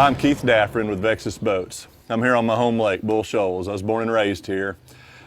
I'm Keith Daffrin with Vexus Boats. I'm here on my home lake, Bull Shoals. I was born and raised here.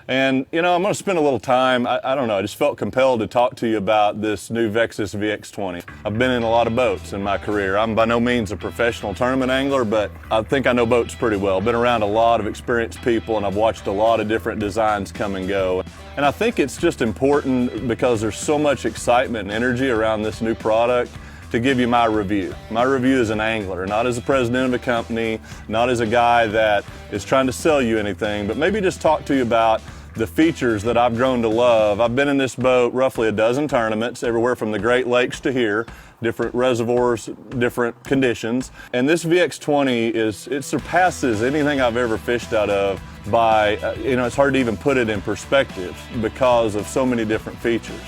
And I'm going to spend a little time, I don't know, I just felt compelled to talk to you about this new Vexus VX20. I've been in a lot of boats in my career. I'm by no means a professional tournament angler, but I think I know boats pretty well. Been around a lot of experienced people, and I've watched a lot of different designs come and go. And I think it's just important because there's so much excitement and energy around this new product to give you my review. My review as an angler, not as a president of a company, not as a guy that is trying to sell you anything, but maybe just talk to you about the features that I've grown to love. I've been in this boat roughly a dozen tournaments, everywhere from the Great Lakes to here, different reservoirs, different conditions. And this VX20 it surpasses anything I've ever fished out of by, it's hard to even put it in perspective because of so many different features.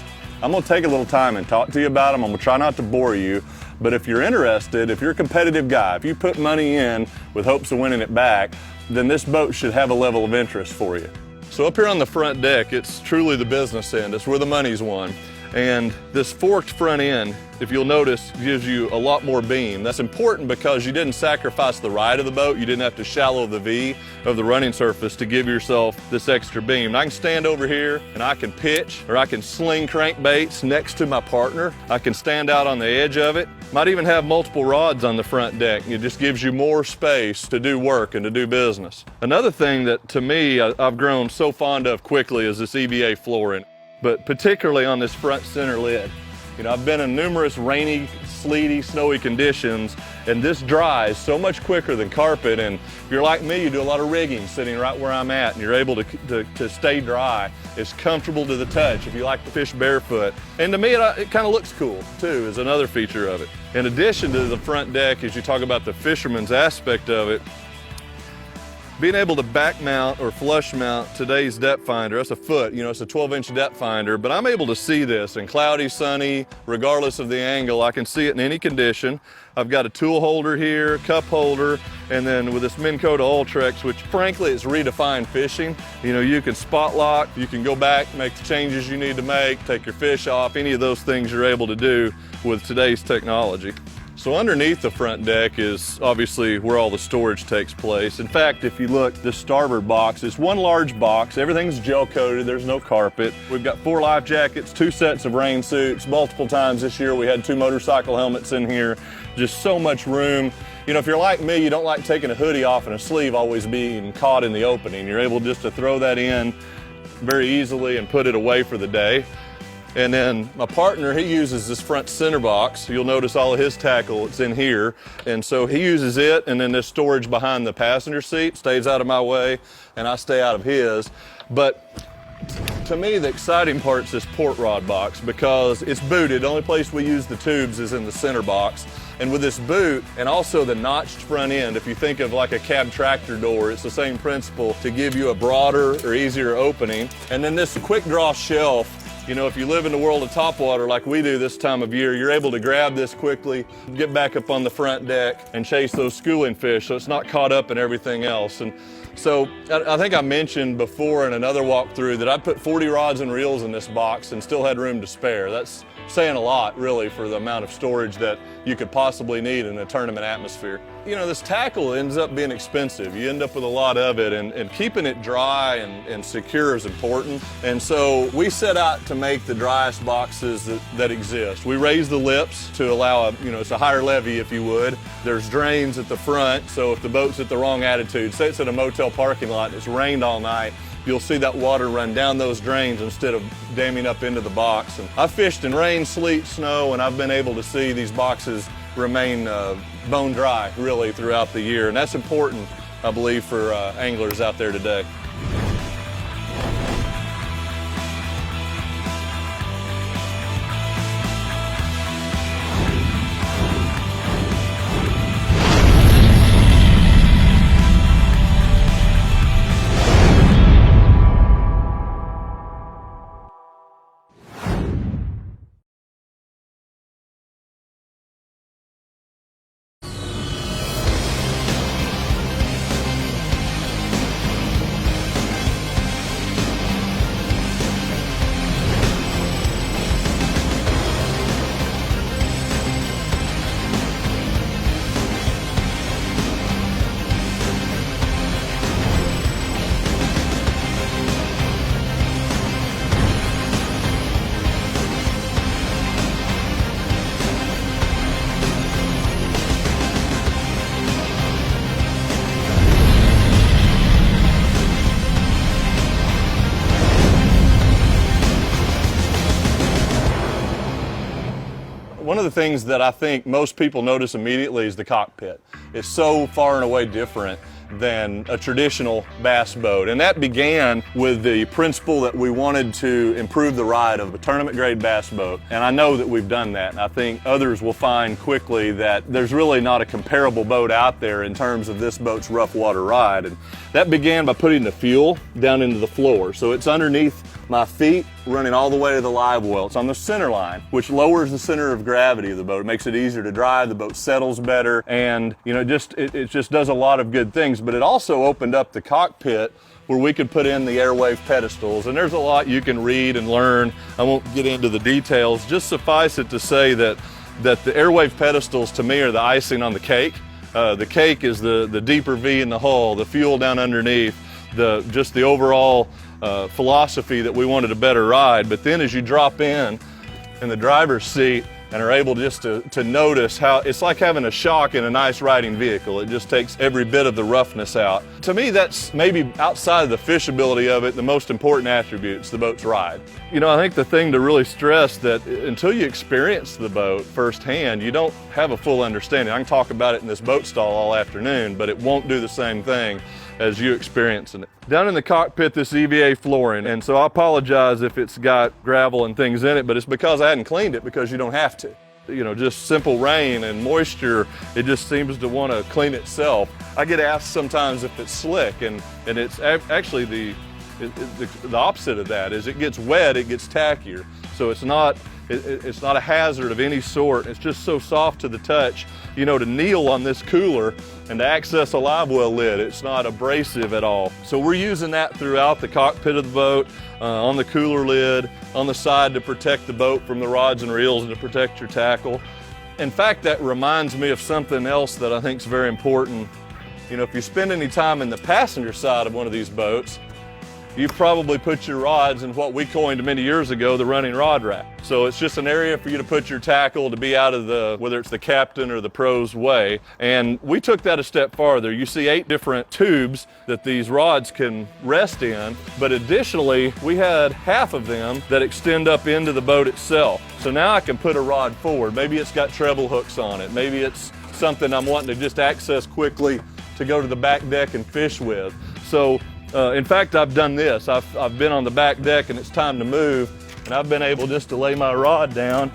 I'm going to take a little time and talk to you about them. I'm going to try not to bore you, but if you're interested, if you're a competitive guy, if you put money in with hopes of winning it back, then this boat should have a level of interest for you. So up here on the front deck, it's truly the business end. It's where the money's won. And this forked front end, if you'll notice, gives you a lot more beam. That's important because you didn't sacrifice the ride of the boat. You didn't have to shallow the V of the running surface to give yourself this extra beam. And I can stand over here and I can pitch, or I can sling crankbaits next to my partner. I can stand out on the edge of it. Might even have multiple rods on the front deck. It just gives you more space to do work and to do business. Another thing that to me I've grown so fond of quickly is this EVA flooring, but particularly on this front center lid. I've been in numerous rainy, sleety, snowy conditions, and this dries so much quicker than carpet. And if you're like me, you do a lot of rigging sitting right where I'm at, and you're able to stay dry. It's comfortable to the touch if you like to fish barefoot. And to me, it kind of looks cool too, is another feature of it. In addition to the front deck, as you talk about the fisherman's aspect of it, being able to back mount or flush mount today's depth finder, that's a foot, it's a 12-inch depth finder, but I'm able to see this in cloudy, sunny, regardless of the angle. I can see it in any condition. I've got a tool holder here, cup holder, and then with this Minn Kota Ultrex, which frankly is redefined fishing. You can spot lock, you can go back, make the changes you need to make, take your fish off, any of those things you're able to do with today's technology. So underneath the front deck is obviously where all the storage takes place. In fact, if you look, this starboard box is one large box. Everything's gel coated, there's no carpet. We've got 4 life jackets, 2 sets of rain suits. Multiple times this year we had 2 motorcycle helmets in here. Just so much room. If you're like me, you don't like taking a hoodie off and a sleeve always being caught in the opening. You're able just to throw that in very easily and put it away for the day. And then my partner, he uses this front center box. You'll notice all of his tackle, it's in here. And so he uses it, and then this storage behind the passenger seat stays out of my way, and I stay out of his. But to me, the exciting part is this port rod box because it's booted. The only place we use the tubes is in the center box. And with this boot and also the notched front end, if you think of like a cab tractor door, it's the same principle to give you a broader or easier opening. And then this quick draw shelf, if you live in the world of topwater like we do this time of year, you're able to grab this quickly, get back up on the front deck and chase those schooling fish so it's not caught up in everything else. And so I think I mentioned before in another walkthrough that I put 40 rods and reels in this box and still had room to spare. That's saying a lot really for the amount of storage that you could possibly need in a tournament atmosphere. This tackle ends up being expensive. You end up with a lot of it, and keeping it dry and secure is important. And so we set out to make the driest boxes that exist. We raise the lips to allow it's a higher levy, if you would. There's drains at the front, so if the boat's at the wrong attitude, say it's at a motel parking lot and it's rained all night, you'll see that water run down those drains instead of damming up into the box. And I've fished in rain, sleet, snow, and I've been able to see these boxes remain bone dry really throughout the year. And that's important, I believe, for anglers out there today. One of the things that I think most people notice immediately is the cockpit. It's so far and away different than a traditional bass boat. And that began with the principle that we wanted to improve the ride of a tournament grade bass boat. And I know that we've done that. And I think others will find quickly that there's really not a comparable boat out there in terms of this boat's rough water ride. And that began by putting the fuel down into the floor. So it's underneath my feet, running all the way to the live well. It's on the center line, which lowers the center of gravity of the boat. It makes it easier to drive, the boat settles better, and it just does a lot of good things. But it also opened up the cockpit where we could put in the Airwave pedestals, and there's a lot you can read and learn. I won't get into the details. Just suffice it to say that the Airwave pedestals to me are the icing on the cake. The cake is the deeper V in the hull, the fuel down underneath, just the overall philosophy that we wanted a better ride. But then as you drop in the driver's seat and are able just to notice how it's like having a shock in a nice riding vehicle. It just takes every bit of the roughness out. To me, that's maybe outside of the fishability of it, the most important attributes, the boat's ride. I think the thing to really stress that until you experience the boat firsthand, you don't have a full understanding. I can talk about it in this boat stall all afternoon, but it won't do the same thing as you experiencing it. Down in the cockpit, this EVA flooring, and so I apologize if it's got gravel and things in it, but it's because I hadn't cleaned it, because you don't have to. Just simple rain and moisture, it just seems to want to clean itself. I get asked sometimes if it's slick, and it's actually the opposite of that. As it gets wet, it gets tackier. So it's not a hazard of any sort. It's just so soft to the touch. To kneel on this cooler and to access a live well lid, it's not abrasive at all. So we're using that throughout the cockpit of the boat, on the cooler lid, on the side to protect the boat from the rods and reels and to protect your tackle. In fact, that reminds me of something else that I think is very important. If you spend any time in the passenger side of one of these boats, you've probably put your rods in what we coined many years ago, the running rod rack. So it's just an area for you to put your tackle to be out of whether it's the captain or the pro's way. And we took that a step farther. You see 8 different tubes that these rods can rest in, but additionally, we had half of them that extend up into the boat itself. So now I can put a rod forward. Maybe it's got treble hooks on it. Maybe it's something I'm wanting to just access quickly to go to the back deck and fish with. So in fact, I've done this. I've been on the back deck and it's time to move, and I've been able just to lay my rod down,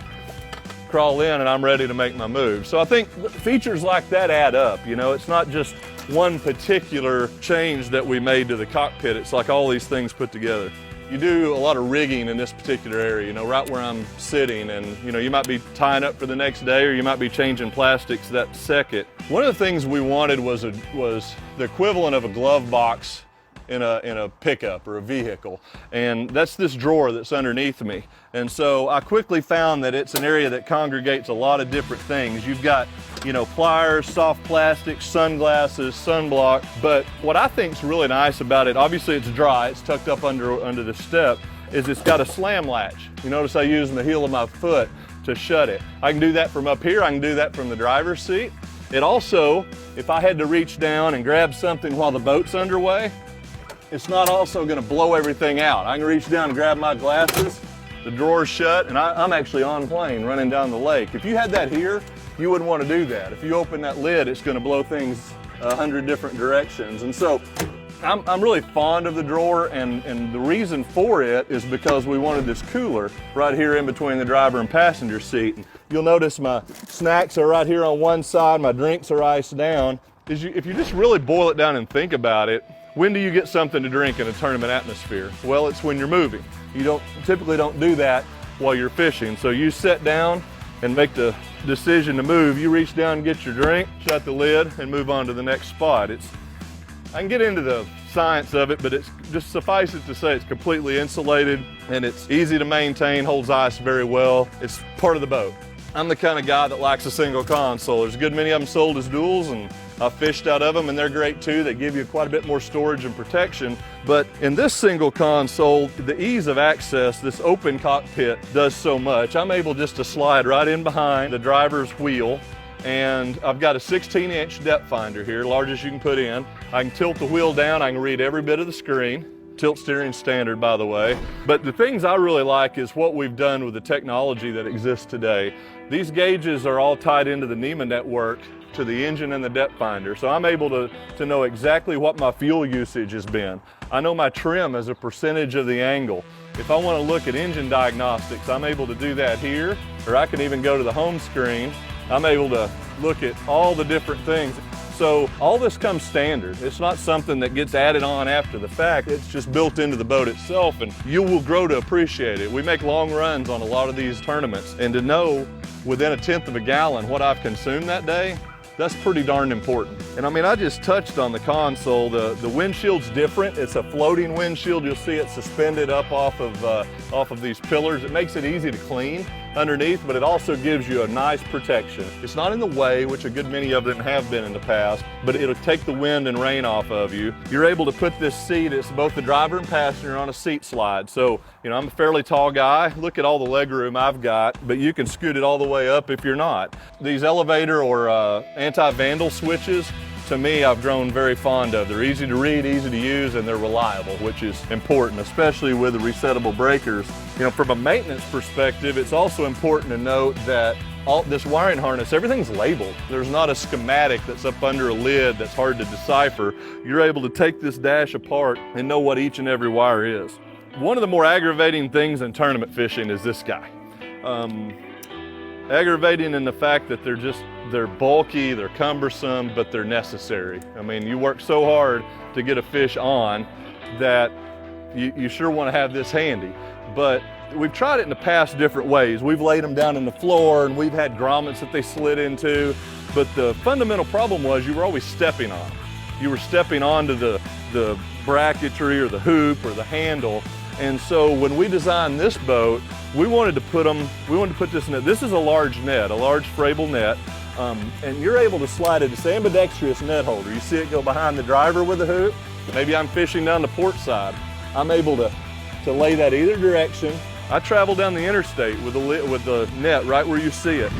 crawl in, and I'm ready to make my move. So I think features like that add up. It's not just one particular change that we made to the cockpit. It's like all these things put together. You do a lot of rigging in this particular area, right where I'm sitting, and you might be tying up for the next day, or you might be changing plastics that second. One of the things we wanted was the equivalent of a glove box in a pickup or a vehicle, and that's this drawer that's underneath me. And so I quickly found that it's an area that congregates a lot of different things. You've got pliers, soft plastics, sunglasses, sunblock, but what I think is really nice about it, obviously it's dry, it's tucked up under the step, is it's got a slam latch. You notice I use the heel of my foot to shut it. I can do that from up here, I can do that from the driver's seat. It also, if I had to reach down and grab something while the boat's underway, it's not also going to blow everything out. I can reach down and grab my glasses, the drawer's shut, and I'm actually on plane running down the lake. If you had that here, you wouldn't want to do that. If you open that lid, it's going to blow things 100 different directions. And so I'm really fond of the drawer, and the reason for it is because we wanted this cooler right here in between the driver and passenger seat. And you'll notice my snacks are right here on one side, my drinks are iced down. If you just really boil it down and think about it, when do you get something to drink in a tournament atmosphere? Well, it's when you're moving. You typically don't do that while you're fishing. So you sit down and make the decision to move. You reach down and get your drink, shut the lid, and move on to the next spot. I can get into the science of it, but it's just suffice it to say it's completely insulated and it's easy to maintain, holds ice very well. It's part of the boat. I'm the kind of guy that likes a single console. There's a good many of them sold as duals, and I've fished out of them, and they're great too. They give you quite a bit more storage and protection. But in this single console, the ease of access, this open cockpit does so much. I'm able just to slide right in behind the driver's wheel, and I've got a 16-inch depth finder here, largest you can put in. I can tilt the wheel down, I can read every bit of the screen. Tilt steering standard, by the way. But the things I really like is what we've done with the technology that exists today. These gauges are all tied into the NEMA network to the engine and the depth finder. So I'm able to know exactly what my fuel usage has been. I know my trim as a percentage of the angle. If I want to look at engine diagnostics, I'm able to do that here, or I can even go to the home screen. I'm able to look at all the different things. So all this comes standard. It's not something that gets added on after the fact. It's just built into the boat itself, and you will grow to appreciate it. We make long runs on a lot of these tournaments, and to know within 1/10 of a gallon what I've consumed that day, that's pretty darn important. And I mean, I just touched on the console. The windshield's different. It's a floating windshield. You'll see it suspended up off of these pillars. It makes it easy to clean underneath, but it also gives you a nice protection. It's not in the way, which a good many of them have been in the past, but it'll take the wind and rain off of you. You're able to put this seat, it's both the driver and passenger, on a seat slide. So, you know, I'm a fairly tall guy. Look at all the leg room I've got, but you can scoot it all the way up if you're not. These elevator or anti-vandal switches, to me, I've grown very fond of. They're easy to read, easy to use, and they're reliable, which is important, especially with the resettable breakers. You know, from a maintenance perspective, it's also important to note that all this wiring harness, everything's labeled. There's not a schematic that's up under a lid that's hard to decipher. You're able to take this dash apart and know what each and every wire is. One of the more aggravating things in tournament fishing is this guy. Aggravating in the fact that they're bulky, they're cumbersome, but they're necessary. I mean, you work so hard to get a fish on that you sure want to have this handy. But we've tried it in the past different ways. We've laid them down on the floor, and we've had grommets that they slid into. But the fundamental problem was you were always stepping on them. You were stepping onto the bracketry or the hoop or the handle. And so when we designed this boat, we wanted to put this net. This is a large net, a large Frabill net, and you're able to slide it. It's an ambidextrous net holder. You see it go behind the driver with the hook. Maybe I'm fishing down the port side. I'm able to lay that either direction. I travel down the interstate with the net right where you see it.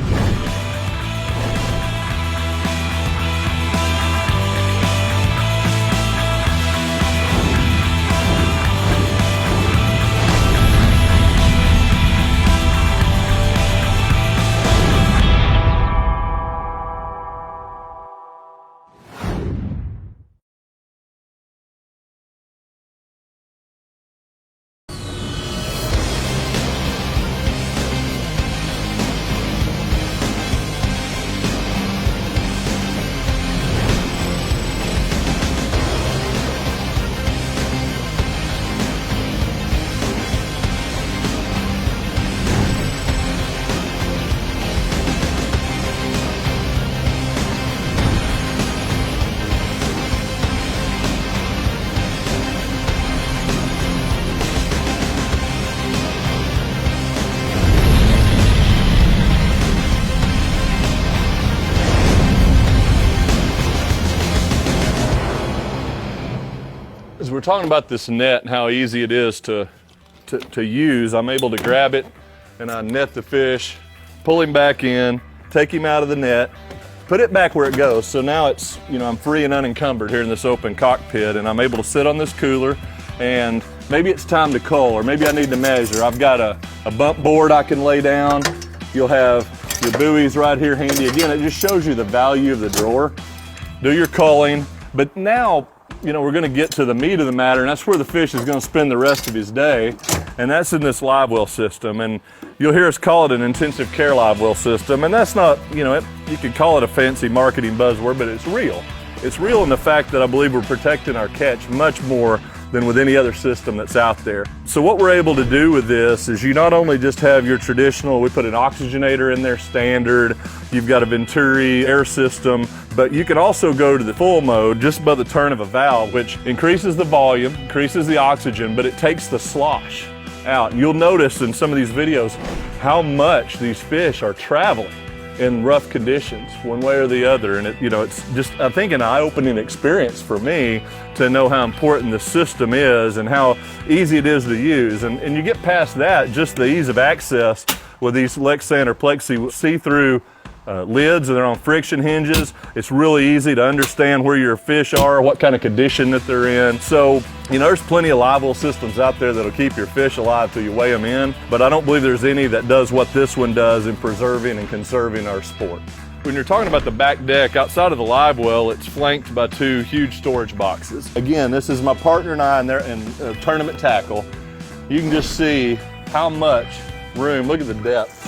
We're talking about this net and how easy it is to use. I'm able to grab it and I net the fish, pull him back in, take him out of the net, put it back where it goes. So now it's, you know, I'm free and unencumbered here in this open cockpit, and I'm able to sit on this cooler, and maybe it's time to cull, or maybe I need to measure. I've got a bump board I can lay down. You'll have your buoys right here handy. Again, it just shows you the value of the drawer. Do your culling, but now, you know, we're going to get to the meat of the matter, and that's where the fish is going to spend the rest of his day, and that's in this live well system. And you'll hear us call it an intensive care live well system, and that's not, you know, you could call it a fancy marketing buzzword, but it's real. It's real in the fact that I believe we're protecting our catch much more than with any other system that's out there. So what we're able to do with this is you not only just have your traditional, we put an oxygenator in there standard, you've got a Venturi air system, but you can also go to the full mode just by the turn of a valve, which increases the volume, increases the oxygen, but it takes the slosh out. And you'll notice in some of these videos how much these fish are traveling in rough conditions, one way or the other. And it, you know, it's just, I think, an eye-opening experience for me to know how important the system is and how easy it is to use. And you get past that, just the ease of access with these Lexan or Plexi see-through lids, and they're on friction hinges. It's really easy to understand where your fish are, what kind of condition that they're in. So, you know, there's plenty of live well systems out there that'll keep your fish alive till you weigh them in, but I don't believe there's any that does what this one does in preserving and conserving our sport. When you're talking about the back deck, outside of the live well, it's flanked by 2 huge storage boxes. Again, this is my partner and I in tournament tackle. You can just see how much room. Look at the depth.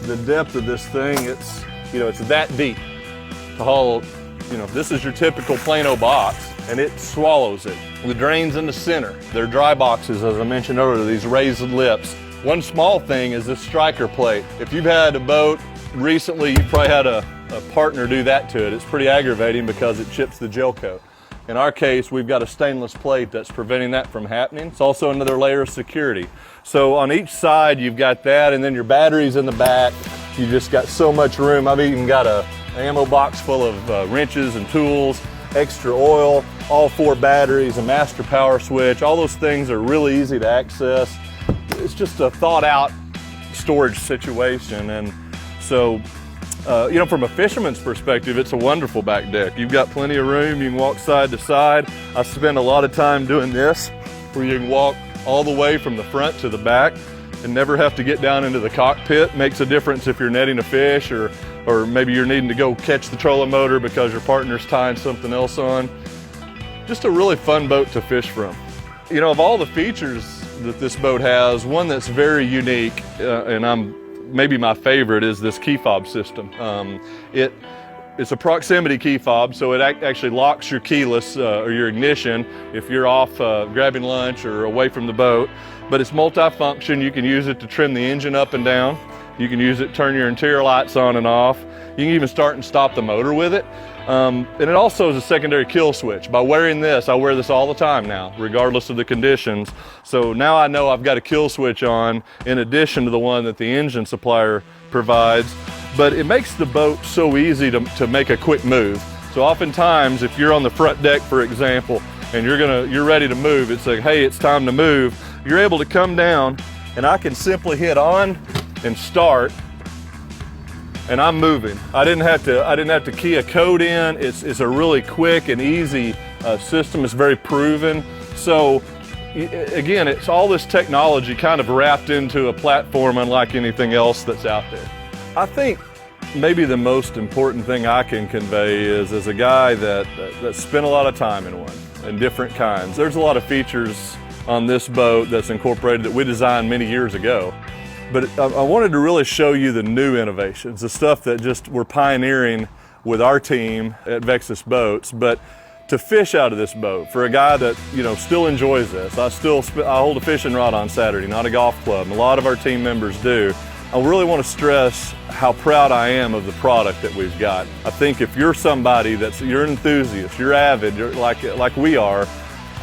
The depth of this thing, it's that deep to haul. You know, this is your typical Plano box, and it swallows it. The drains in the center, they're dry boxes, as I mentioned earlier, these raised lips. One small thing is this striker plate. If you've had a boat recently, you probably had a partner do that to it. It's pretty aggravating because it chips the gel coat. In our case, we've got a stainless plate that's preventing that from happening. It's also another layer of security. So on each side, you've got that, and then your batteries in the back. You just got so much room. I've even got an ammo box full of wrenches and tools, extra oil, all 4 batteries, a master power switch. All those things are really easy to access. It's just a thought out storage situation. And so, you know, from a fisherman's perspective, it's a wonderful back deck. You've got plenty of room. You can walk side to side. I spend a lot of time doing this, where you can walk all the way from the front to the back and never have to get down into the cockpit. Makes a difference if you're netting a fish, or maybe you're needing to go catch the trolling motor because your partner's tying something else on. Just a really fun boat to fish from. You know, of all the features that this boat has, one that's very unique, and maybe my favorite, is this key fob system. It's a proximity key fob, so it actually locks your keyless or your ignition if you're off grabbing lunch or away from the boat. But it's multi-function. You can use it to trim the engine up and down. You can use it to turn your interior lights on and off. You can even start and stop the motor with it. And it also is a secondary kill switch. By wearing this, I wear this all the time now, regardless of the conditions. So now I know I've got a kill switch on in addition to the one that the engine supplier provides. But it makes the boat so easy to make a quick move. So oftentimes, if you're on the front deck, for example, and you're ready to move, it's like, hey, it's time to move. You're able to come down, and I can simply hit on and start, and I'm moving. I didn't have to key a code in. It's a really quick and easy system. It's very proven. So again, it's all this technology kind of wrapped into a platform unlike anything else that's out there. I think maybe the most important thing I can convey is, as a guy that spent a lot of time in one, and different kinds. There's a lot of features on this boat that's incorporated that we designed many years ago. But I wanted to really show you the new innovations, the stuff that just we're pioneering with our team at Vexus Boats. But to fish out of this boat, for a guy that, you know, still enjoys this, I hold a fishing rod on Saturday, not a golf club. A lot of our team members do. I really want to stress how proud I am of the product that we've got. I think if you're somebody you're an enthusiast, you're avid, you're like we are,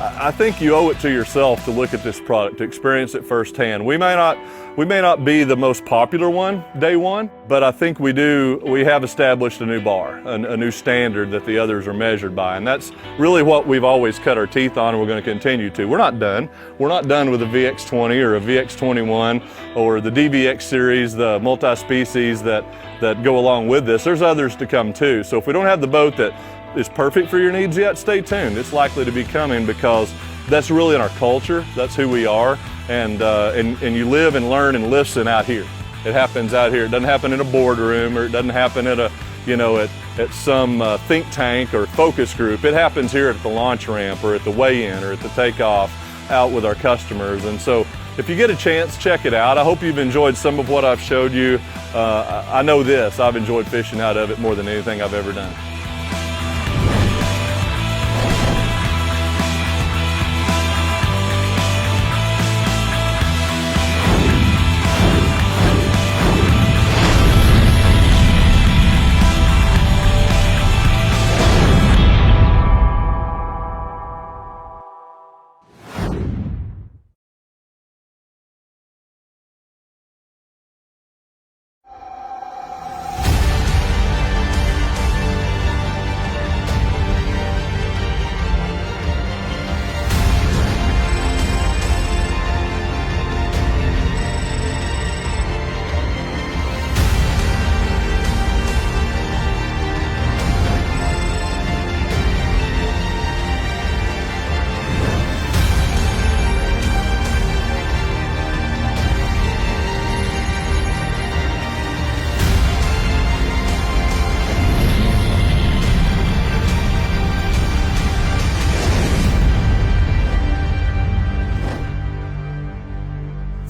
I think you owe it to yourself to look at this product, to experience it firsthand. We may not be the most popular one day one, but I think we have established a new bar, a new standard that the others are measured by. And that's really what we've always cut our teeth on, and we're going to continue to. We're not done. We're not done with a VX20 or a VX21 or the DVX series, the multi-species that go along with this. There's others to come too. So if we don't have the boat that is perfect for your needs yet, stay tuned. It's likely to be coming, because that's really in our culture. That's who we are. And you live and learn and listen out here. It happens out here. It doesn't happen in a boardroom, or it doesn't happen at at some think tank or focus group. It happens here at the launch ramp, or at the weigh-in, or at the takeoff out with our customers. And so if you get a chance, check it out. I hope you've enjoyed some of what I've showed you. I know this, I've enjoyed fishing out of it more than anything I've ever done.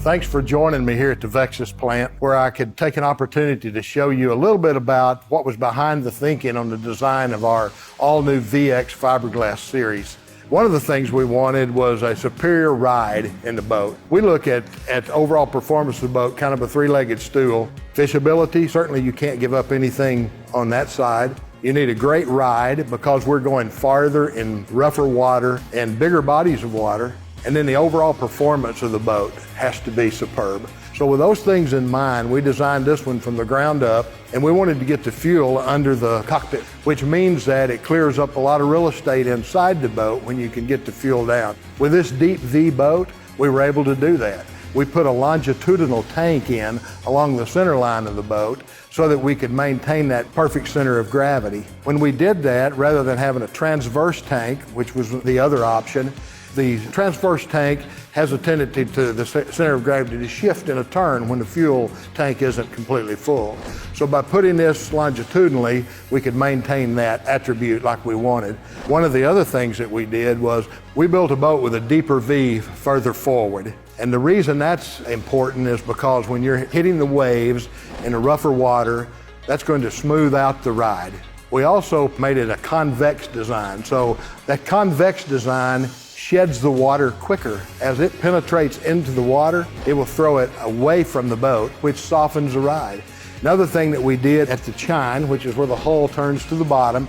Thanks for joining me here at the Vexus plant, where I could take an opportunity to show you a little bit about what was behind the thinking on the design of our all-new VX fiberglass series. One of the things we wanted was a superior ride in the boat. We look at overall performance of the boat, kind of a three-legged stool. Fishability, certainly you can't give up anything on that side. You need a great ride because we're going farther in rougher water and bigger bodies of water. And then the overall performance of the boat has to be superb. So with those things in mind, we designed this one from the ground up, and we wanted to get the fuel under the cockpit, which means that it clears up a lot of real estate inside the boat when you can get the fuel down. With this deep V boat, we were able to do that. We put a longitudinal tank in along the center line of the boat so that we could maintain that perfect center of gravity. When we did that, rather than having a transverse tank, which was the other option, the transverse tank has a tendency to the center of gravity to shift in a turn when the fuel tank isn't completely full. So by putting this longitudinally, we could maintain that attribute like we wanted. One of the other things that we did was we built a boat with a deeper V further forward. And the reason that's important is because when you're hitting the waves in a rougher water, that's going to smooth out the ride. We also made it a convex design. So that convex design sheds the water quicker. As it penetrates into the water, it will throw it away from the boat, which softens the ride. Another thing that we did at the chine, which is where the hull turns to the bottom,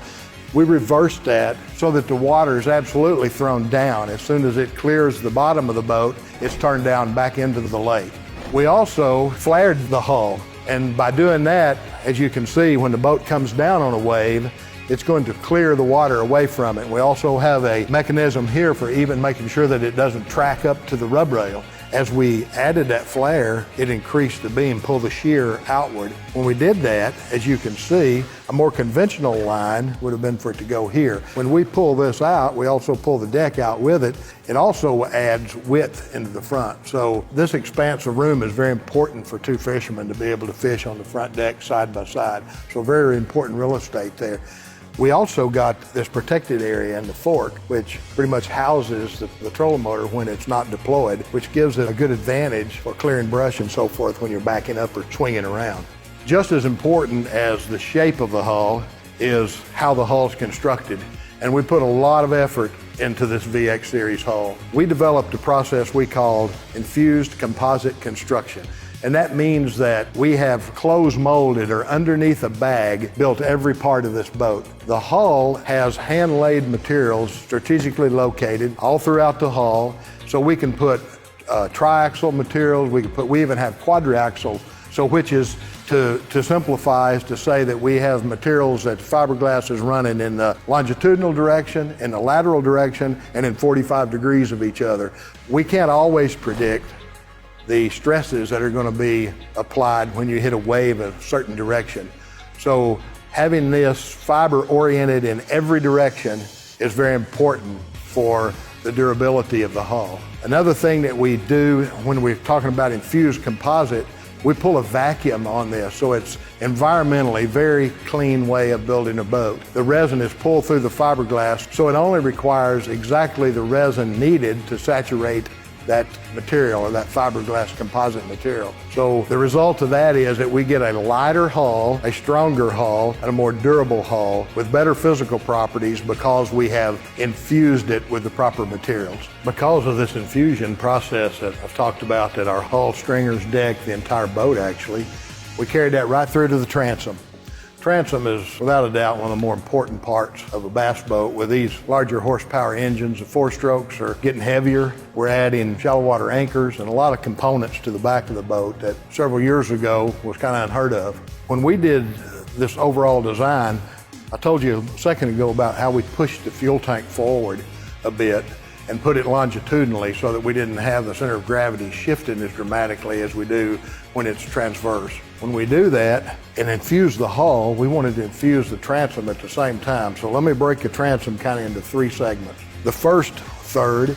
we reversed that so that the water is absolutely thrown down. As soon as it clears the bottom of the boat, it's turned down back into the lake. We also flared the hull, and by doing that, as you can see, when the boat comes down on a wave, it's going to clear the water away from it. We also have a mechanism here for even making sure that it doesn't track up to the rub rail. As we added that flare, it increased the beam, pulled the shear outward. When we did that, as you can see, a more conventional line would have been for it to go here. When we pull this out, we also pull the deck out with it. It also adds width into the front. So this expanse of room is very important for two fishermen to be able to fish on the front deck side by side. So very important real estate there. We also got this protected area in the fork, which pretty much houses the trolling motor when it's not deployed, which gives it a good advantage for clearing brush and so forth when you're backing up or swinging around. Just as important as the shape of the hull is how the hull is constructed. And we put a lot of effort into this VX series hull. We developed a process we called infused composite construction. And that means that we have closed molded or underneath a bag built every part of this boat. The hull has hand-laid materials strategically located all throughout the hull, so we can put triaxial materials, we even have quadriaxial, so which is to simplify is to say that we have materials that fiberglass is running in the longitudinal direction, in the lateral direction, and in 45 degrees of each other. We can't always predict the stresses that are going to be applied when you hit a wave a certain direction. So having this fiber oriented in every direction is very important for the durability of the hull. Another thing that we do when we're talking about infused composite, we pull a vacuum on this, so it's environmentally very clean way of building a boat. The resin is pulled through the fiberglass, so it only requires exactly the resin needed to saturate that material or that fiberglass composite material. So the result of that is that we get a lighter hull, a stronger hull, and a more durable hull with better physical properties because we have infused it with the proper materials. Because of this infusion process that I've talked about, that our hull, stringers, deck, the entire boat actually, we carried that right through to the transom. Transom is without a doubt one of the more important parts of a bass boat. With these larger horsepower engines, the four strokes are getting heavier. We're adding shallow water anchors and a lot of components to the back of the boat that several years ago was kind of unheard of. When we did this overall design, I told you a second ago about how we pushed the fuel tank forward a bit and put it longitudinally so that we didn't have the center of gravity shifting as dramatically as we do when it's transverse. When we do that and infuse the hull, we wanted to infuse the transom at the same time. So let me break the transom kind of into three segments. The first third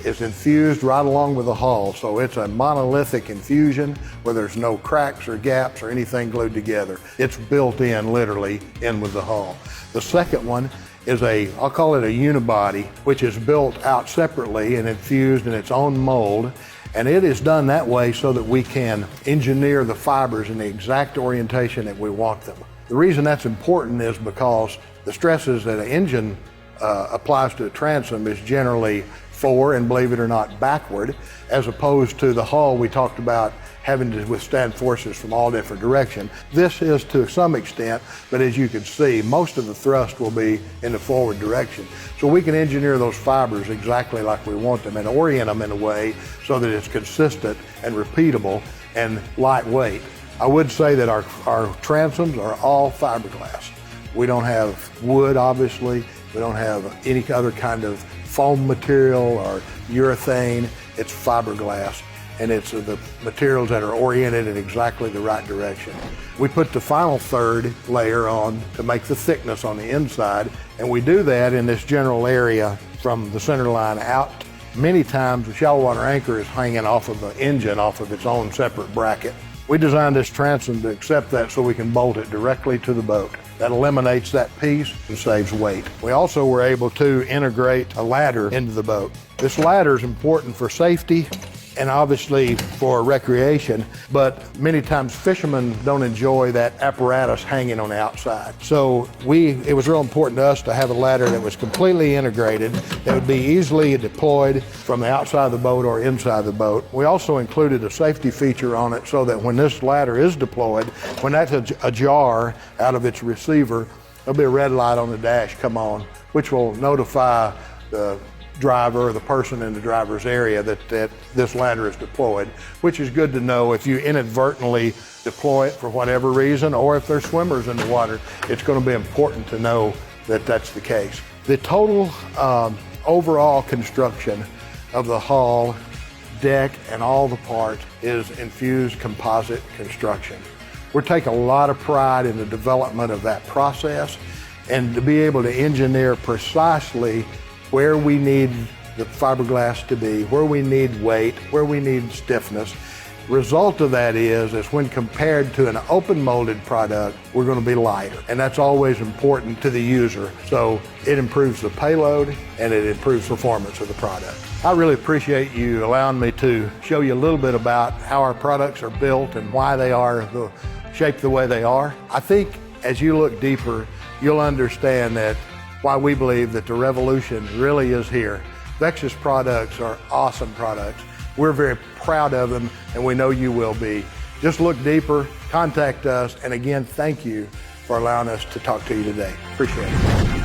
is infused right along with the hull. So it's a monolithic infusion where there's no cracks or gaps or anything glued together. It's built in, literally, in with the hull. The second one is I'll call it a unibody, which is built out separately and infused in its own mold. And it is done that way so that we can engineer the fibers in the exact orientation that we want them. The reason that's important is because the stresses that an engine applies to a transom is generally forward and, believe it or not, backward, as opposed to the hull we talked about having to withstand forces from all different directions. This is to some extent, but as you can see, most of the thrust will be in the forward direction. So we can engineer those fibers exactly like we want them and orient them in a way so that it's consistent and repeatable and lightweight. I would say that our transoms are all fiberglass. We don't have wood, obviously. We don't have any other kind of foam material or urethane. It's fiberglass, and it's the materials that are oriented in exactly the right direction. We put the final third layer on to make the thickness on the inside, and we do that in this general area from the center line out. Many times the shallow water anchor is hanging off of the engine, off of its own separate bracket. We designed this transom to accept that so we can bolt it directly to the boat. That eliminates that piece and saves weight. We also were able to integrate a ladder into the boat. This ladder is important for safety and obviously for recreation, but many times fishermen don't enjoy that apparatus hanging on the outside. So it was real important to us to have a ladder that was completely integrated, that would be easily deployed from the outside of the boat or inside the boat. We also included a safety feature on it so that when this ladder is deployed, when that's ajar out of its receiver, there'll be a red light on the dash come on, which will notify the driver or the person in the driver's area that this ladder is deployed, which is good to know if you inadvertently deploy it for whatever reason, or if there's swimmers in the water, it's going to be important to know that that's the case. The total overall construction of the hull, deck, and all the parts is infused composite construction. We're taking a lot of pride in the development of that process, and to be able to engineer precisely where we need the fiberglass to be, where we need weight, where we need stiffness. Result of that is when compared to an open molded product, we're going to be lighter. And that's always important to the user. So it improves the payload and it improves performance of the product. I really appreciate you allowing me to show you a little bit about how our products are built and why they are shaped the way they are. I think as you look deeper, you'll understand that why we believe that the revolution really is here. Vexus products are awesome products. We're very proud of them, and we know you will be. Just look deeper, contact us, and again, thank you for allowing us to talk to you today. Appreciate it.